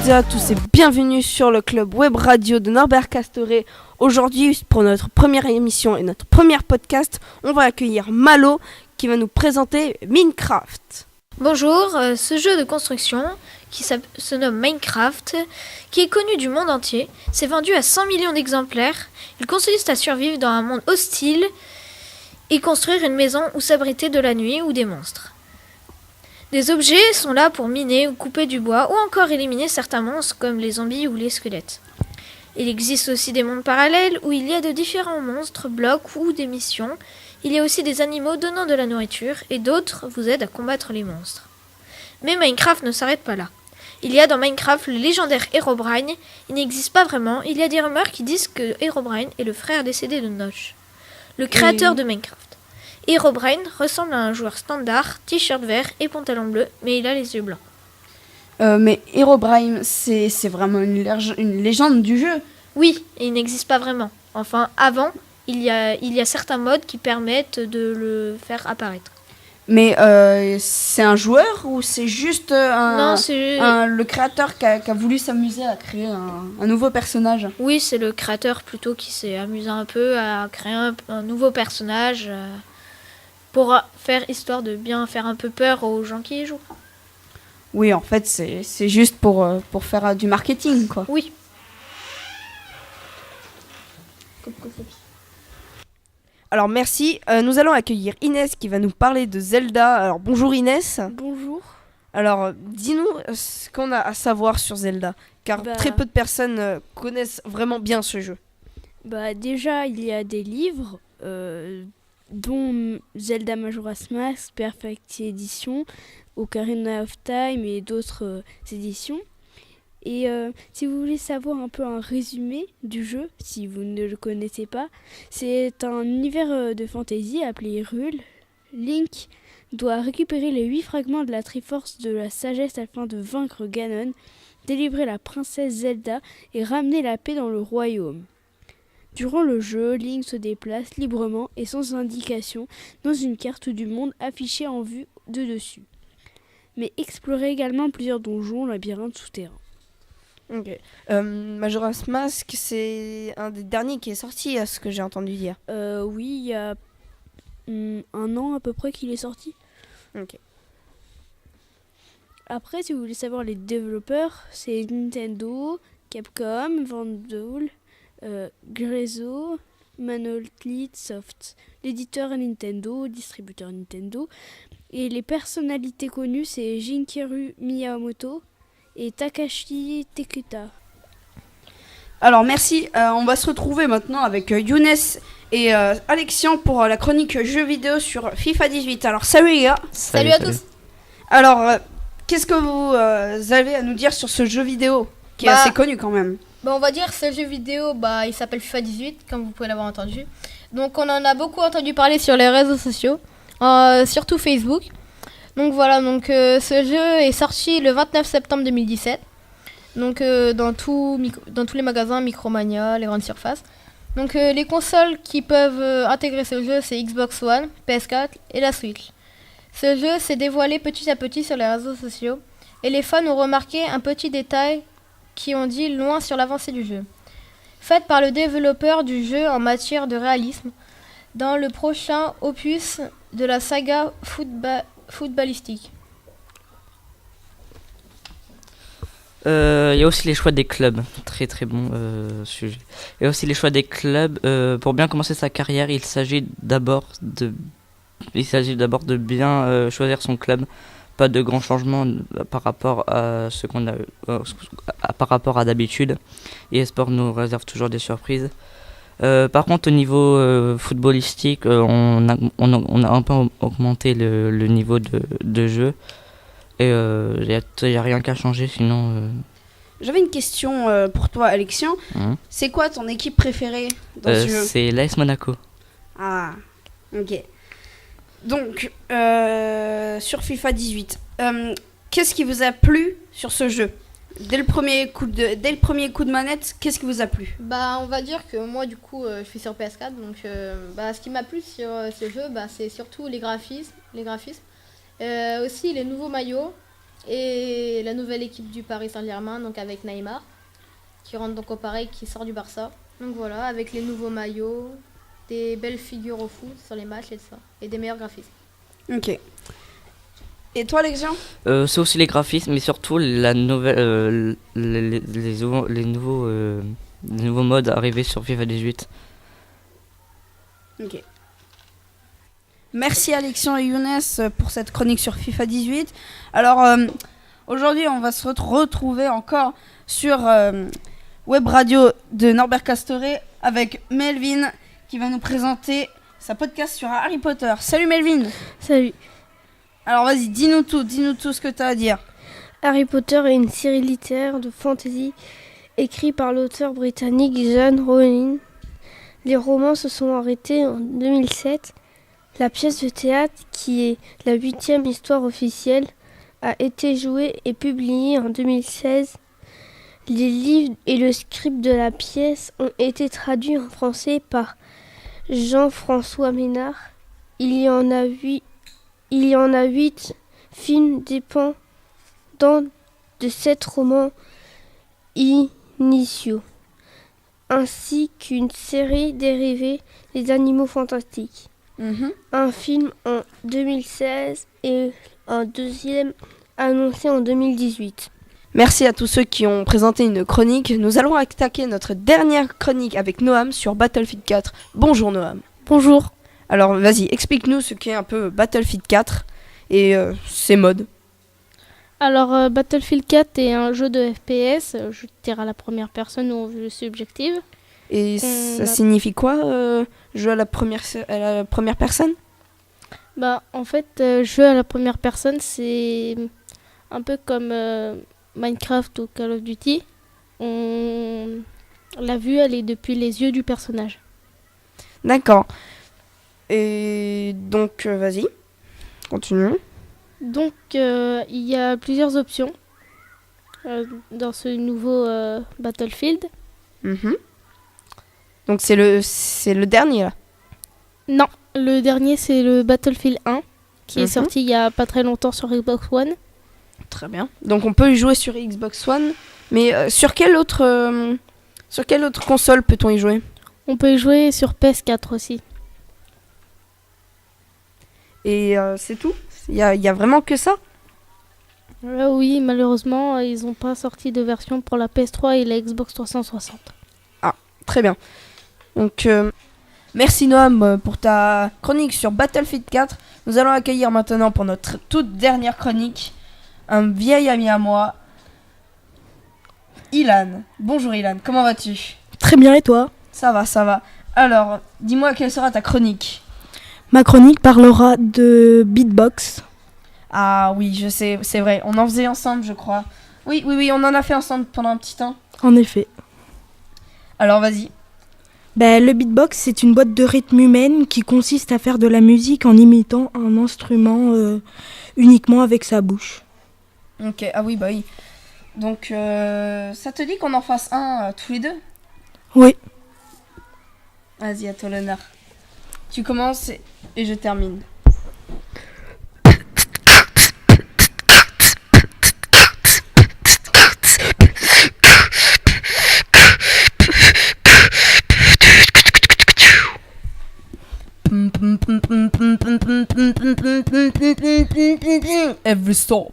toutes et à tous et bienvenue sur le club web radio de Norbert Castoré. Aujourd'hui, pour notre première émission et notre premier podcast, on va accueillir Malo qui va nous présenter Minecraft. Bonjour, ce jeu de construction qui se nomme Minecraft, qui est connu du monde entier, s'est vendu à 100 millions d'exemplaires. Il consiste à survivre dans un monde hostile et construire une maison où s'abriter de la nuit ou des monstres. Des objets sont là pour miner ou couper du bois ou encore éliminer certains monstres comme les zombies ou les squelettes. Il existe aussi des mondes parallèles où il y a de différents monstres, blocs ou des missions. Il y a aussi des animaux donnant de la nourriture et d'autres vous aident à combattre les monstres. Mais Minecraft ne s'arrête pas là. Il y a dans Minecraft le légendaire Herobrine. Il n'existe pas vraiment. Il y a des rumeurs qui disent que Herobrine est le frère décédé de Notch, le créateur de Minecraft. Herobrine ressemble à un joueur standard, t-shirt vert et pantalon bleu, mais il a les yeux blancs. Mais Herobrine, c'est vraiment une légende du jeu. Oui, et il n'existe pas vraiment. Enfin, avant, il y a certains modes qui permettent de le faire apparaître. Mais c'est un joueur ou c'est juste le créateur qui a voulu s'amuser à créer un nouveau personnage? Oui, c'est le créateur plutôt qui s'est amusé un peu à créer un nouveau personnage pour faire histoire de bien faire un peu peur aux gens qui y jouent. Oui, en fait, c'est juste pour faire du marketing, quoi. Oui. Alors merci, nous allons accueillir Inès qui va nous parler de Zelda. Alors bonjour Inès. Bonjour. Alors dis-nous ce qu'on a à savoir sur Zelda, car très peu de personnes connaissent vraiment bien ce jeu. Déjà, il y a des livres, dont Zelda Majora's Mask, Perfect Edition, Ocarina of Time et d'autres éditions. Et si vous voulez savoir un peu un résumé du jeu, si vous ne le connaissez pas, c'est un univers de fantasy appelé Hyrule. Link doit récupérer les 8 fragments de la Triforce de la Sagesse afin de vaincre Ganon, délivrer la princesse Zelda et ramener la paix dans le royaume. Durant le jeu, Link se déplace librement et sans indication dans une carte du monde affichée en vue de dessus. Mais explorez également plusieurs donjons, labyrinthes souterrains. Ok. Majora's Mask, c'est un des derniers qui est sorti, à ce que j'ai entendu dire. Oui, il y a un an à peu près qu'il est sorti. Ok. Après, si vous voulez savoir les développeurs, c'est Nintendo, Capcom, Vandal, Grezzo, Monolith Soft. L'éditeur est Nintendo, distributeur Nintendo. Et les personnalités connues, c'est Shigeru Miyamoto et Takashi Tekuta. Alors merci, on va se retrouver maintenant avec Younes et Alexian pour la chronique jeux vidéo sur FIFA 18. Alors salut les gars. Salut à tous. Alors, qu'est-ce que vous avez à nous dire sur ce jeu vidéo qui est assez connu quand même? On va dire ce jeu vidéo, il s'appelle FIFA 18, comme vous pouvez l'avoir entendu. Donc on en a beaucoup entendu parler sur les réseaux sociaux, surtout Facebook. Donc voilà, ce jeu est sorti le 29 septembre 2017. Donc dans tous les magasins, Micromania, les grandes surfaces. Donc les consoles qui peuvent intégrer ce jeu, c'est Xbox One, PS4 et la Switch. Ce jeu s'est dévoilé petit à petit sur les réseaux sociaux et les fans ont remarqué un petit détail qui ont dit loin sur l'avancée du jeu. Faite par le développeur du jeu en matière de réalisme, dans le prochain opus de la saga footballistique. Il y a aussi les choix des clubs, très très bon sujet. Il y a aussi les choix des clubs. Pour bien commencer sa carrière, il s'agit d'abord de bien choisir son club. Pas de grands changements par rapport à ce qu'on a, par rapport à d'habitude. Et Sport nous réserve toujours des surprises. Par contre, au niveau footballistique, on a un peu augmenté le niveau de jeu. Et il n'y a rien qu'à changer, sinon... J'avais une question pour toi, Alexian. C'est quoi ton équipe préférée dans ce jeu? C'est l'AS Monaco. Ah, ok. Donc, sur FIFA 18, qu'est-ce qui vous a plu sur ce jeu? Dès le premier coup de manette, qu'est-ce qui vous a plu? On va dire que moi, du coup, je suis sur PS4. Donc, ce qui m'a plu sur ce jeu, c'est surtout les graphismes. Aussi les nouveaux maillots. Et la nouvelle équipe du Paris Saint-Germain, donc avec Neymar, qui rentre donc au Paris, qui sort du Barça. Donc voilà, avec les nouveaux maillots, des belles figures au foot sur les matchs et tout ça, et des meilleurs graphismes. Ok. Et toi, Lexian? C'est aussi les graphismes, mais surtout la nouvelle, les nouveaux modes arrivés sur FIFA 18. Ok. Merci Alexian et Younes pour cette chronique sur FIFA 18. Alors, aujourd'hui, on va se retrouver encore sur Web Radio de Norbert Castoré avec Melvin qui va nous présenter sa podcast sur Harry Potter. Salut Melvin! Salut. Alors vas-y, dis-nous tout ce que tu as à dire. Harry Potter est une série littéraire de fantasy écrite par l'auteur britannique John Rowling. Les romans se sont arrêtés en 2007. La pièce de théâtre, qui est la 8e histoire officielle, a été jouée et publiée en 2016. Les livres et le script de la pièce ont été traduits en français par Jean-François Ménard. Il y en a 8 films dépendant de 7 romans initiaux, ainsi qu'une série dérivée des Animaux Fantastiques. Un film en 2016 et un deuxième annoncé en 2018. Merci à tous ceux qui ont présenté une chronique. Nous allons attaquer notre dernière chronique avec Noam sur Battlefield 4. Bonjour Noam. Bonjour. Alors vas-y, explique-nous ce qu'est un peu Battlefield 4 et ses modes. Alors, Battlefield 4 est un jeu de FPS, je tire à la première personne ou en vue subjective. Et ça signifie quoi, jeu à la première personne? Bah, en fait, jeu à la première personne, c'est un peu comme Minecraft ou Call of Duty. La vue, elle est depuis les yeux du personnage. D'accord. Et donc, vas-y, continue. Donc, il y a plusieurs options dans ce nouveau Battlefield. Donc, c'est le dernier, là. Non, le dernier, c'est le Battlefield 1, qui est sorti il y a pas très longtemps sur Xbox One. Très bien. Donc, on peut y jouer sur Xbox One. Mais sur quelle autre console peut-on y jouer? On peut y jouer sur PS4 aussi. Et c'est tout? Il y a vraiment que ça? Oui, malheureusement, ils n'ont pas sorti de version pour la PS3 et la Xbox 360. Ah, très bien. Donc, merci Noam pour ta chronique sur Battlefield 4. Nous allons accueillir maintenant pour notre toute dernière chronique un vieil ami à moi, Ilan. Bonjour Ilan, comment vas-tu? Très bien, et toi? Ça va. Alors, dis-moi quelle sera ta chronique? Ma chronique parlera de beatbox. Ah oui, je sais, c'est vrai. On en faisait ensemble, je crois. Oui, on en a fait ensemble pendant un petit temps. En effet. Alors, vas-y. Le beatbox, c'est une boîte de rythme humaine qui consiste à faire de la musique en imitant un instrument uniquement avec sa bouche. Ok, ah oui, bah oui. Donc, ça te dit qu'on en fasse un tous les deux? Oui. Vas-y, à toi l'honneur. Tu commences et je termine. Every stop.